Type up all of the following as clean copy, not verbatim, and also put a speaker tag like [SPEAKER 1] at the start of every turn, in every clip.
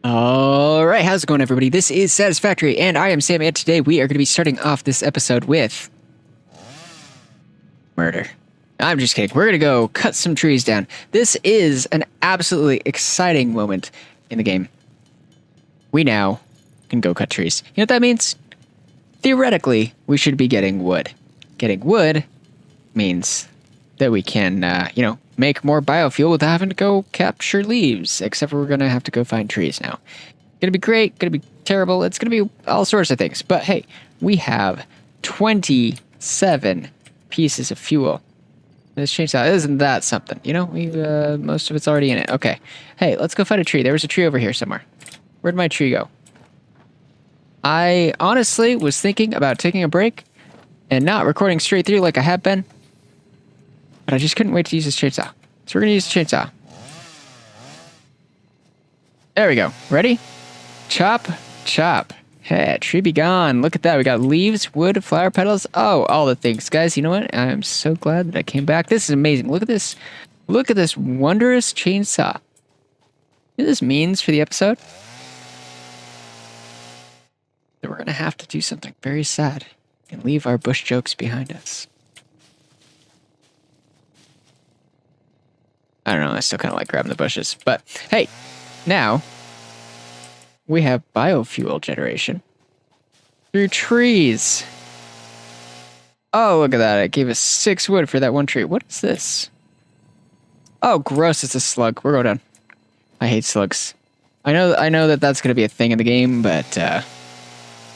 [SPEAKER 1] All right, how's it going, everybody? This is Satisfactory, and I am Sam, and today we are going to be starting off this episode with murder. I'm just kidding. We're going to go cut some trees down. This is an absolutely exciting moment in the game. We now can go cut trees. You know what that means? Theoretically, we should be getting wood. Getting wood means that we can, make more biofuel without having to go capture leaves, except for we're going to have to go find trees now. Going to be great, going to be terrible, it's going to be all sorts of things. But hey, we have 27 pieces of fuel. This chainsaw, isn't that something? You know, most of it's already in it. Okay. Hey, let's go find a tree. There was a tree over here somewhere. Where'd my tree go? I honestly was thinking about taking a break and not recording straight through like I have been. But I just couldn't wait to use this chainsaw. So we're going to use the chainsaw. There we go. Ready? Chop, chop. Hey, tree be gone. Look at that. We got leaves, wood, flower petals. Oh, all the things. Guys, you know what? I'm so glad that I came back. This is amazing. Look at this. Look at this wondrous chainsaw. You know what this means for the episode? That we're going to have to do something very sad and leave our bush jokes behind us. I don't know, I still kind of like grabbing the bushes. But hey, now we have biofuel generation through trees. Oh, look at that. It gave us 6 wood for that one tree. What is this? Oh, gross. It's a slug. We're going down. I hate slugs. I know that that's going to be a thing in the game, but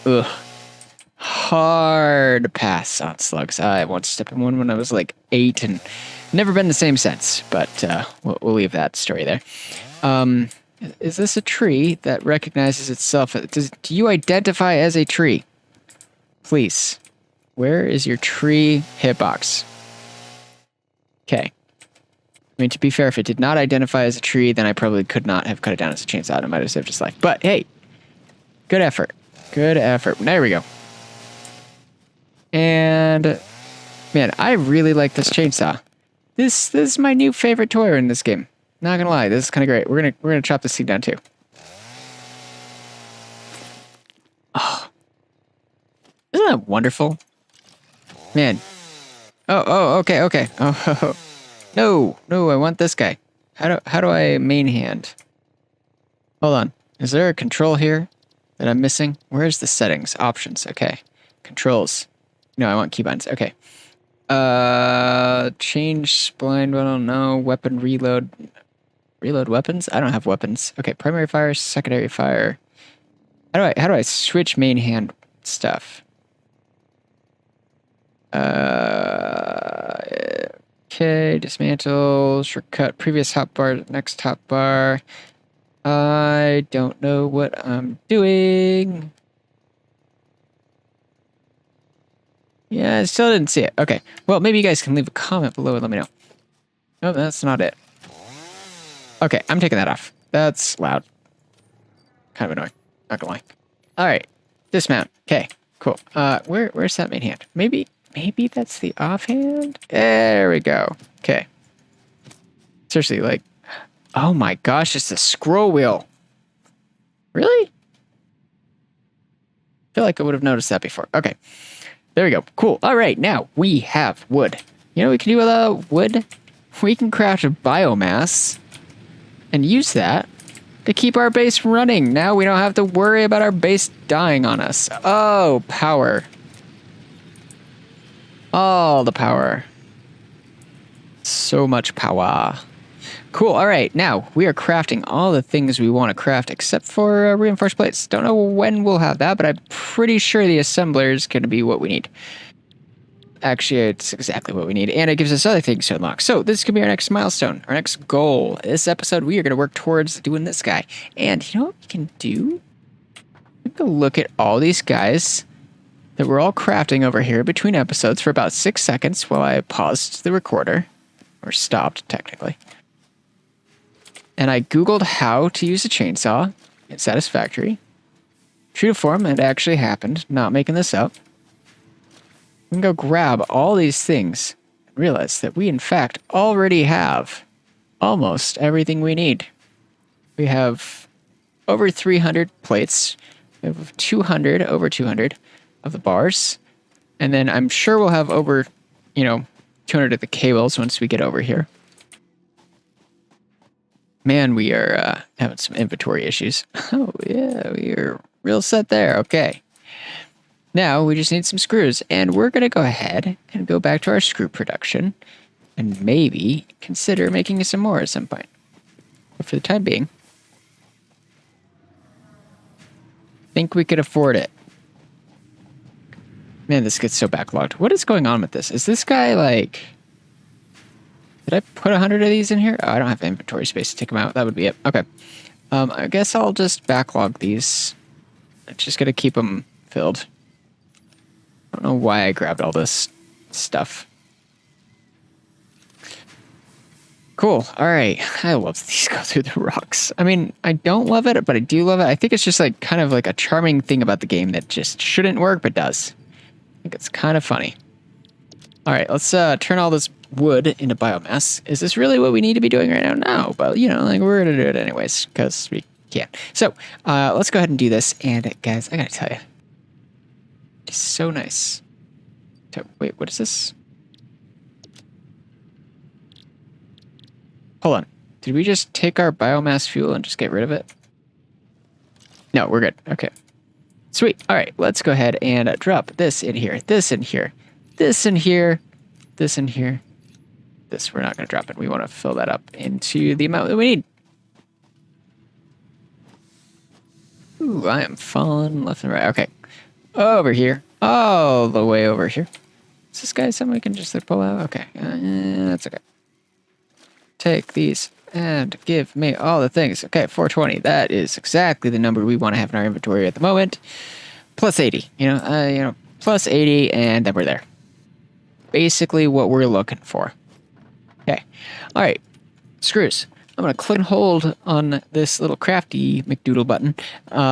[SPEAKER 1] ugh. Hard pass on slugs. I once stepped in one when I was like 8 and never been the same since, but we'll leave that story there. Is this a tree that recognizes itself? Do you identify as a tree? Please. Where is your tree hitbox? Okay. I mean, to be fair, if it did not identify as a tree, then I probably could not have cut it down as a chainsaw. It might have saved its life. But hey, good effort. Good effort. There we go. And man, I really like this chainsaw. This is my new favorite toy in this game. Not gonna lie, this is kind of great. We're gonna chop this thing down too. Oh, isn't that wonderful, man? Okay. Oh, no, I want this guy. How do I main hand? Hold on, is there a control here that I'm missing? Where's the settings? Options. Okay, controls. No, I want keybinds. Okay. Change spline, I don't know. Weapon reload. Reload weapons? I don't have weapons. Okay, primary fire, secondary fire. How do I switch main hand stuff? Okay, dismantle, shortcut, previous hotbar, next hotbar. I don't know what I'm doing. Yeah, I still didn't see it. Okay. Well, maybe you guys can leave a comment below and let me know. No, that's not it. Okay, I'm taking that off. That's loud. Kind of annoying. Not gonna lie. Alright. Dismount. Okay, cool. Where's that main hand? Maybe that's the offhand? There we go. Okay. Seriously, like, oh my gosh, it's a scroll wheel. Really? I feel like I would have noticed that before. Okay. There we go. Cool. All right, now we have wood. You know what we can do with wood? We can craft a biomass and use that to keep our base running. Now we don't have to worry about our base dying on us. Oh, power. All the power. So much power. Cool. All right, now we are crafting all the things we want to craft except for reinforced plates. Don't know when we'll have that, but I'm pretty sure the assembler is going to be what we need. Actually, it's exactly what we need, and it gives us other things to unlock. So this could be our next milestone, our next goal. This episode, we are going to work towards doing this guy. And you know what we can do? We can look at all these guys that we're all crafting over here between episodes for about 6 seconds while I paused the recorder, or stopped, technically. And I Googled how to use a chainsaw in Satisfactory. True to form, it actually happened. Not making this up. We can go grab all these things and realize that we, in fact, already have almost everything we need. We have over 300 plates. We have 200, over 200 of the bars. And then I'm sure we'll have over, 200 of the cables once we get over here. Man, we are having some inventory issues. Oh, yeah, we are real set there. Okay. Now we just need some screws. And we're going to go ahead and go back to our screw production and maybe consider making some more at some point. But for the time being, I think we could afford it. Man, this gets so backlogged. What is going on with this? Is this guy like... Did I put 100 of these in here? Oh, I don't have inventory space to take them out. That would be it. Okay. I guess I'll just backlog these. I'm just going to keep them filled. I don't know why I grabbed all this stuff. Cool. All right. I love these go through the rocks. I mean, I don't love it, but I do love it. I think it's just like kind of like a charming thing about the game that just shouldn't work, but does. I think it's kind of funny. All right, let's turn all this wood into biomass. Is this really what we need to be doing right now? No, but like we're gonna do it anyways because we can. So let's go ahead and do this. And guys, I gotta tell you, it's so nice. Wait, what is this? Hold on. Did we just take our biomass fuel and just get rid of it? No, we're good. Okay. Sweet. All right, let's go ahead and drop this in here, this in here, this in here, this in here. This we're not going to drop it. We want to fill that up into the amount that we need. Ooh, I am falling left and right. Okay. Over here. All the way over here. Is this guy something we can just pull out? Okay. That's okay. Take these and give me all the things. Okay, 420. That is exactly the number we want to have in our inventory at the moment. Plus 80. Plus 80, and then we're there. Basically what we're looking for. Okay. All right. Screws. I'm going to click and hold on this little crafty McDoodle button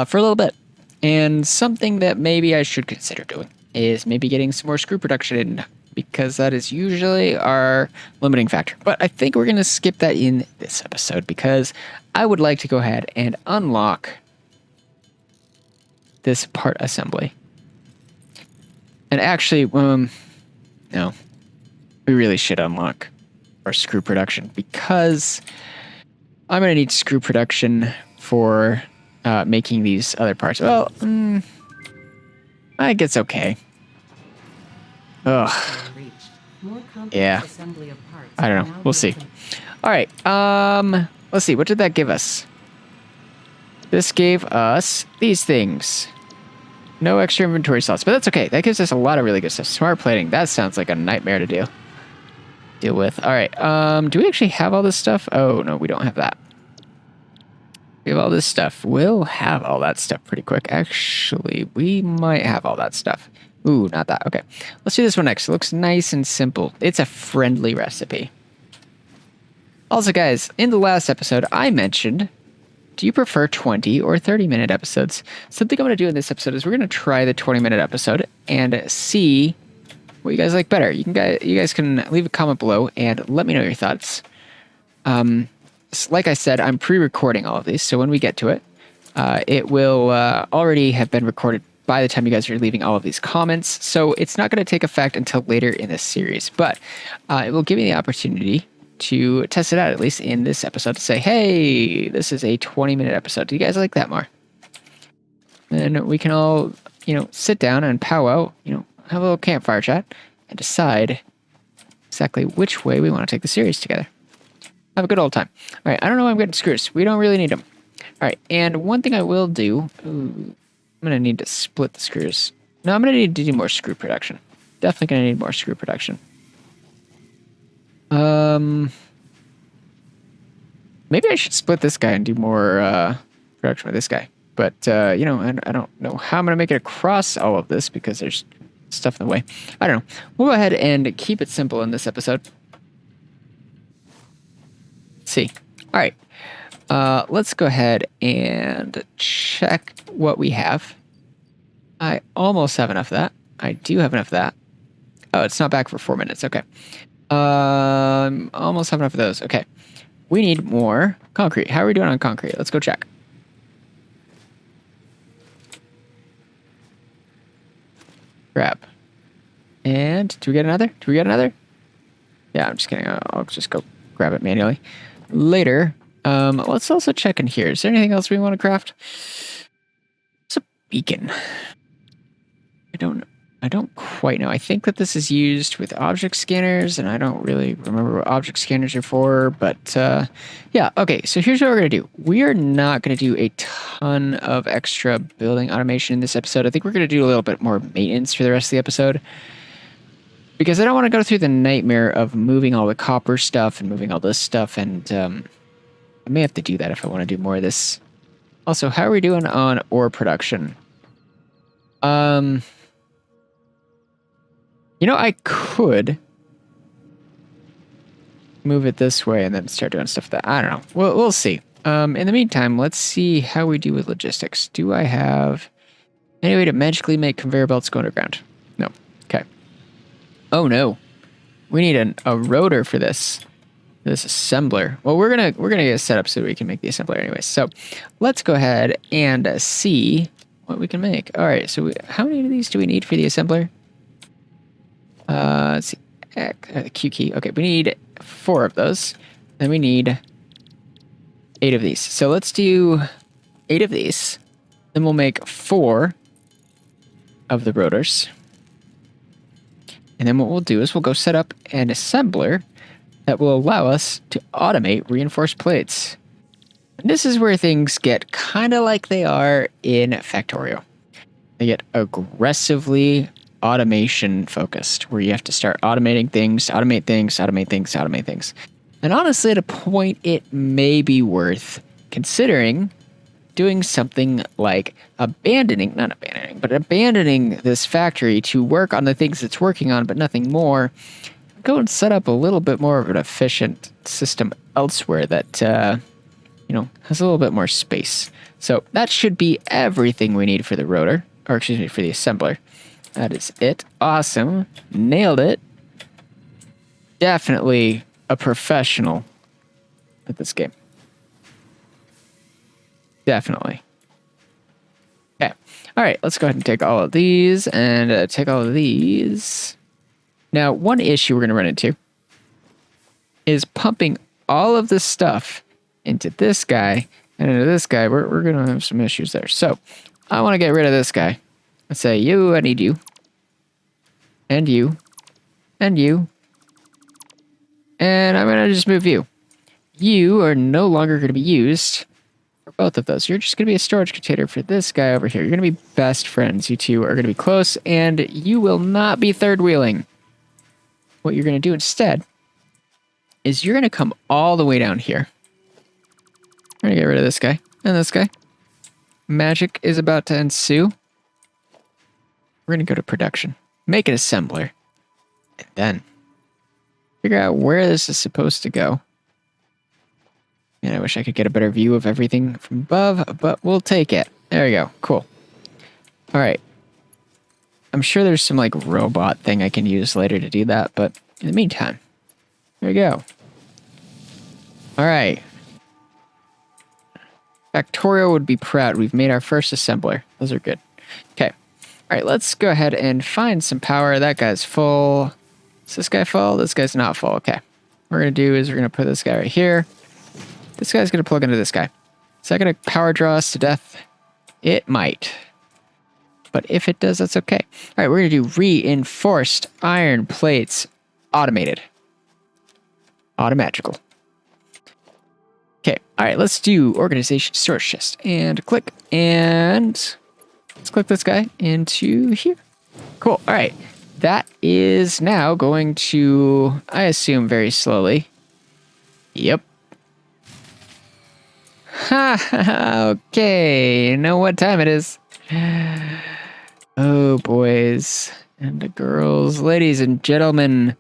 [SPEAKER 1] for a little bit. And something that maybe I should consider doing is maybe getting some more screw production in, because that is usually our limiting factor. But I think we're going to skip that in this episode because I would like to go ahead and unlock this part assembly. And actually, no, we really should unlock our screw production because I'm going to need screw production for making these other parts. Well, I think it's okay. Ugh. Yeah. I don't know. We'll see. All right. Let's see. What did that give us? This gave us these things. No extra inventory slots, but that's okay. That gives us a lot of really good stuff. Smart plating. That sounds like a nightmare to deal with. All right. Do we actually have all this stuff? Oh, no, we don't have that. We have all this stuff. We'll have all that stuff pretty quick. Actually, we might have all that stuff. Ooh, not that. Okay. Let's do this one next. It looks nice and simple. It's a friendly recipe. Also, guys, in the last episode, I mentioned, do you prefer 20 or 30-minute episodes? Something I'm going to do in this episode is we're going to try the 20-minute episode and see what you guys like better. You guys can leave a comment below and let me know your thoughts. Like I said, I'm pre-recording all of these, so when we get to it, it will already have been recorded by the time you guys are leaving all of these comments. So it's not going to take effect until later in this series, but it will give me the opportunity to test it out, at least in this episode, to say, hey, this is a 20-minute episode. Do you guys like that more? And we can all, sit down and powwow, have a little campfire chat and decide exactly which way we want to take the series together. Have a good old time. All right, I don't know why I'm getting screws. We don't really need them. All right, and one thing I will do, I'm going to need to split the screws. No, I'm going to need to do more screw production. Definitely going to need more screw production. Maybe I should split this guy and do more production with this guy. But, I don't know how I'm going to make it across all of this because there's stuff in the way. I don't know. We'll go ahead and keep it simple in this episode. Let's see. All right. Let's go ahead and check what we have. I almost have enough of that. I do have enough of that. Oh, it's not back for 4 minutes. Okay. Almost have enough of those. Okay. We need more concrete. How are we doing on concrete? Let's go check. Grab. And do we get another? Do we get another? Yeah, I'm just kidding. I'll just go grab it manually later. Let's also check in here. Is there anything else we want to craft? It's a beacon. I don't quite know. I think that this is used with object scanners, and I don't really remember what object scanners are for, but yeah, okay, so here's what we're going to do. We are not going to do a ton of extra building automation in this episode. I think we're going to do a little bit more maintenance for the rest of the episode, because I don't want to go through the nightmare of moving all the copper stuff and moving all this stuff, and I may have to do that if I want to do more of this. Also, how are we doing on ore production? You know, I could move it this way and then start doing stuff that I don't know. We'll see. In the meantime, let's see how we do with logistics. Do I have any way to magically make conveyor belts go underground? No. Okay. Oh no, we need a rotor for this assembler. Well, we're gonna get set up so we can make the assembler anyway. So let's go ahead and see what we can make. All right. So how many of these do we need for the assembler? Let's see. Q key. Okay, we need 4 of those. Then we need 8 of these. So let's do 8 of these. Then we'll make 4 of the rotors. And then what we'll do is we'll go set up an assembler that will allow us to automate reinforced plates. And this is where things get kind of like they are in Factorio. They get aggressively automation focused, where you have to start automating things, automate things, automate things, automate things. And honestly, at a point, it may be worth considering doing something like abandoning this factory to work on the things it's working on, but nothing more. Go and set up a little bit more of an efficient system elsewhere that, has a little bit more space. So that should be everything we need for the rotor, or excuse me, for the assembler. That is it. Awesome. Nailed it. Definitely a professional at this game. Definitely. Okay. All right. Let's go ahead and take all of these and take all of these. Now, one issue we're going to run into is pumping all of this stuff into this guy and into this guy. We're going to have some issues there. So I want to get rid of this guy. Let's say you, I need you. And you. And you. And I'm going to just move you. You are no longer going to be used for both of those. You're just going to be a storage container for this guy over here. You're going to be best friends. You two are going to be close, and you will not be third wheeling. What you're going to do instead is you're going to come all the way down here. We're going to get rid of this guy and this guy. Magic is about to ensue. We're going to go to production, make an assembler, and then figure out where this is supposed to go. And I wish I could get a better view of everything from above, but we'll take it. There we go. Cool. All right. I'm sure there's some like robot thing I can use later to do that, but in the meantime, there we go. All right. Factorio would be proud. We've made our first assembler. Those are good. Okay. All right, let's go ahead and find some power. That guy's full. Is this guy full? This guy's not full. Okay. What we're going to do is we're going to put this guy right here. This guy's going to plug into this guy. Is that going to power draw us to death? It might. But if it does, that's okay. All right, we're going to do reinforced iron plates automated. Automagical. Okay, all right, let's do organization storage chest. And click, and let's click this guy into here. Cool, all right. That is now going to, I assume, very slowly. Yep. Ha, okay, you know what time it is. Oh, boys and girls, ladies and gentlemen,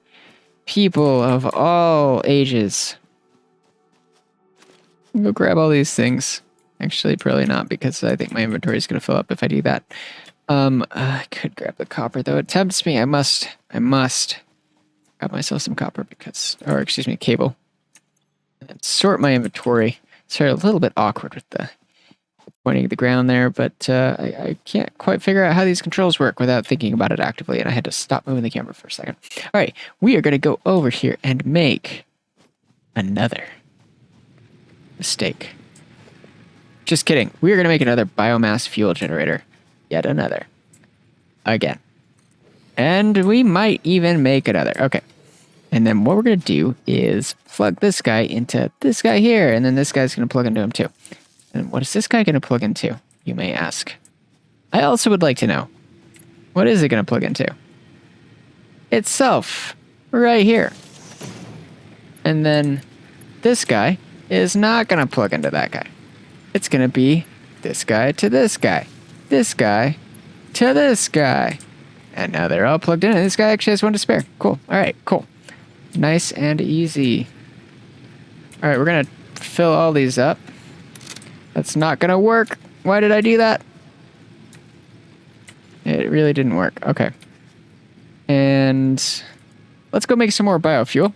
[SPEAKER 1] people of all ages. Go grab all these things. Actually, probably not, because I think my inventory is going to fill up if I do that. I could grab the copper, though. It tempts me. I must grab myself some copper because, or excuse me, cable. And sort my inventory. Sorry, a little bit awkward with the pointing at the ground there, but I can't quite figure out how these controls work without thinking about it actively, and I had to stop moving the camera for a second. All right, we are going to go over here and make another mistake. Just kidding. We are going to make another biomass fuel generator. Yet another. Again. And we might even make another. Okay. And then what we're going to do is plug this guy into this guy here, and then this guy's going to plug into him too. And what is this guy going to plug into, you may ask? I also would like to know, what is it going to plug into? Itself. Right here. And then this guy is not going to plug into that guy. It's going to be this guy to this guy. This guy to this guy. And now they're all plugged in, and this guy actually has one to spare. Cool. All right, cool. Nice and easy. All right, we're going to fill all these up. That's not going to work. Why did I do that? It really didn't work. Okay. And let's go make some more biofuel.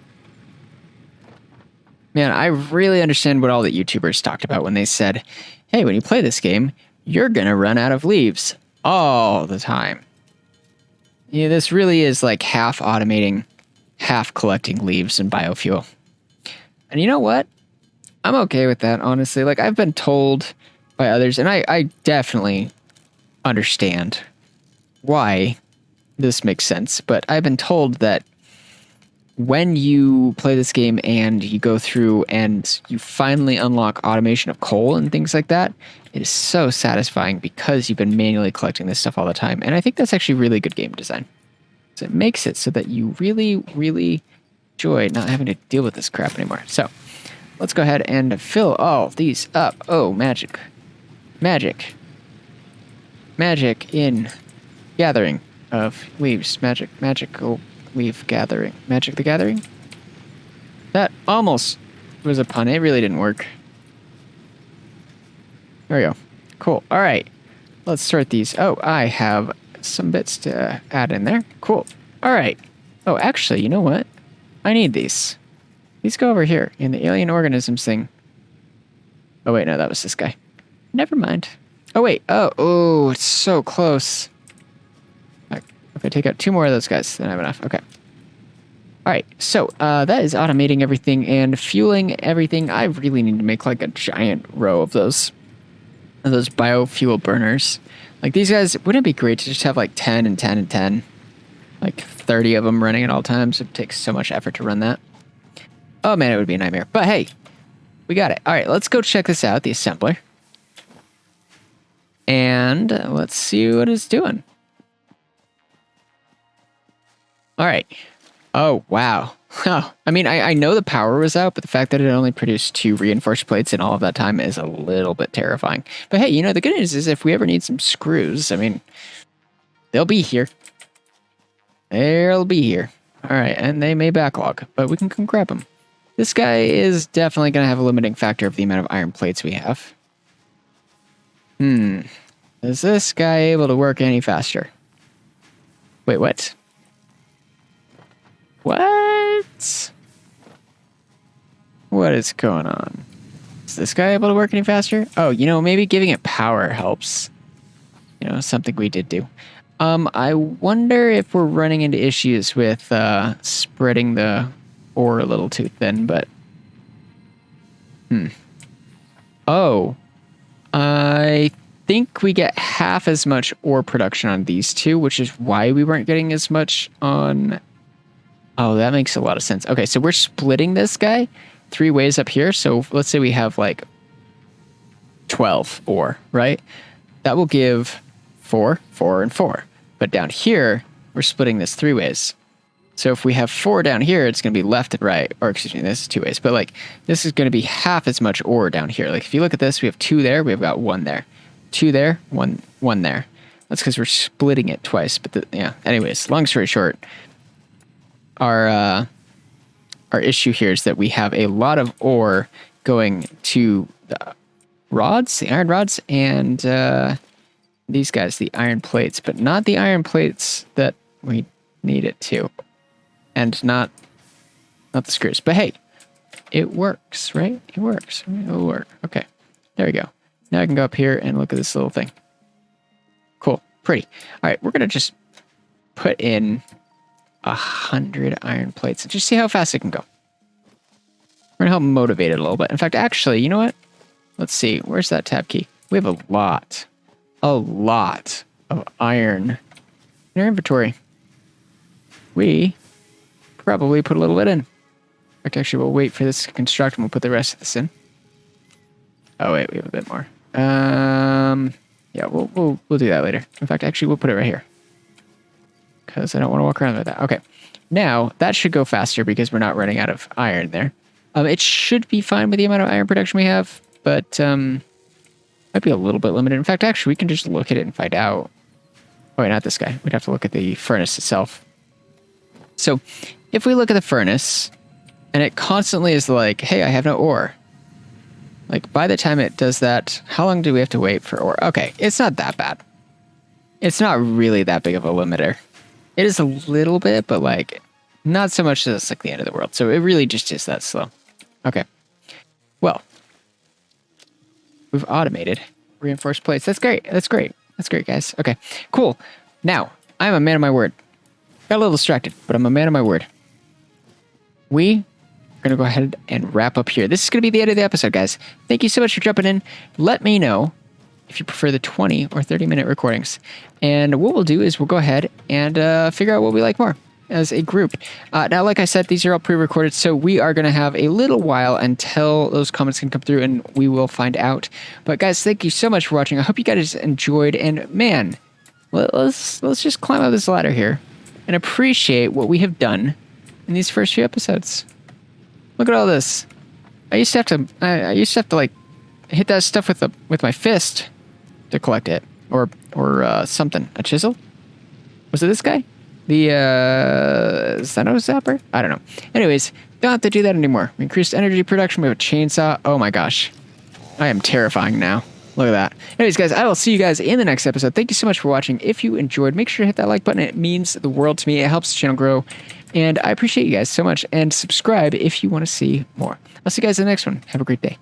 [SPEAKER 1] Man, I really understand what all the YouTubers talked about when they said, hey, when you play this game, you're going to run out of leaves all the time. Yeah, this really is like half automating, half collecting leaves and biofuel. And you know what? I'm okay with that, honestly. Like, I've been told by others, and I definitely understand why this makes sense, but I've been told that when you play this game and you go through and you finally unlock automation of coal and things like that, it is so satisfying because you've been manually collecting this stuff all the time. And I think that's actually really good game design. So it makes it so that you really, really enjoy not having to deal with this crap anymore. So let's go ahead and fill all these up. Oh, magic. Magic. Magic in gathering of leaves. Magical leaf gathering. Magic the Gathering? That almost was a pun. It really didn't work. There we go. Cool. All right. Let's sort these. Oh, I have some bits to add in there. Cool. All right. Oh, actually, you know what? I need these. These go over here in the alien organisms thing. Oh, wait. No, that was this guy. Never mind. Oh, wait. Oh, it's so close. If I take out 2 more of those guys, then I have enough. Okay. All right. So that is automating everything and fueling everything. I really need to make like a giant row of those biofuel burners. Like these guys, wouldn't it be great to just have like 10 and 10 and 10? Like 30 of them running at all times. It takes so much effort to run that. Oh man, it would be a nightmare. But hey, we got it. All right, let's go check this out, the assembler. And let's see what it's doing. All right. Oh, wow. Oh, I mean, I know the power was out, but the fact that it only produced 2 reinforced plates in all of that time is a little bit terrifying. But hey, you know, the good news is if we ever need some screws, I mean, they'll be here. They'll be here. All right, and they may backlog, but we can come grab them. This guy is definitely going to have a limiting factor of the amount of iron plates we have. Is this guy able to work any faster? Wait, what? What? What is going on? Is this guy able to work any faster? Oh, you know, maybe giving it power helps. You know, something we did do. I wonder if we're running into issues with spreading the ore a little too thin, but... Oh. I think we get half as much ore production on these two, which is why we weren't getting as much on... Oh, that makes a lot of sense. Okay, so we're splitting this guy 3 ways up here. So let's say we have like 12 ore, right? That will give 4, 4, and 4. But down here, we're splitting this 3 ways. So if we have 4 down here, it's going to be left and right. Or excuse me, this is 2 ways. But like, this is going to be half as much ore down here. Like if you look at this, we have 2 there, we've got 1 there. 2 there, 1 there. That's because we're splitting it twice. But yeah, anyways, long story short, our issue here is that we have a lot of ore going to the rods, the iron rods, and these guys, the iron plates, but not the iron plates that we need it to, and not the screws. But hey, it works, right? It works. It'll work. Okay, there we go. Now I can go up here and look at this little thing. Cool. Pretty. All right, we're going to just put in 100 iron plates and just see how fast it can go. We're going to help motivate it a little bit. In fact, actually, you know what? Let's see. Where's that tab key? We have a lot of iron in our inventory. We probably put a little bit in. In fact, actually, we'll wait for this to construct and we'll put the rest of this in. Oh, wait, we have a bit more. Yeah, we'll do that later. In fact, actually, we'll put it right here. Because I don't want to walk around with that. Okay. Now, that should go faster because we're not running out of iron there. It should be fine with the amount of iron production we have, but might be a little bit limited. In fact, actually, we can just look at it and find out. Oh, wait, not this guy. We'd have to look at the furnace itself. So, if we look at the furnace, and it constantly is like, hey, I have no ore. Like, by the time it does that, how long do we have to wait for ore? Okay, it's not that bad. It's not really that big of a limiter. It is a little bit, but, like, not so much that it's like the end of the world. So, it really just is that slow. Okay. Well, we've automated reinforced plates. That's great. That's great. That's great, guys. Okay, cool. Now, I'm a man of my word. Got a little distracted, but I'm a man of my word. We are going to go ahead and wrap up here. This is going to be the end of the episode, guys. Thank you so much for jumping in. Let me know if you prefer the 20 or 30-minute recordings. And what we'll do is we'll go ahead and figure out what we like more as a group. Now, like I said, these are all pre-recorded, so we are going to have a little while until those comments can come through, and we will find out. But guys, thank you so much for watching. I hope you guys enjoyed, and man, let's just climb up this ladder here and appreciate what we have done in these first few episodes. Look at all this. I used to have to like hit that stuff with my fist to collect it, or something. A chisel? Was it this guy? The Xeno Zapper? I don't know. Anyways, don't have to do that anymore. We increased energy production. We have a chainsaw. Oh my gosh. I am terrifying now. Look at that. Anyways, guys, I will see you guys in the next episode. Thank you so much for watching. If you enjoyed, make sure to hit that like button. It means the world to me. It helps the channel grow. And I appreciate you guys so much. And subscribe if you want to see more. I'll see you guys in the next one. Have a great day.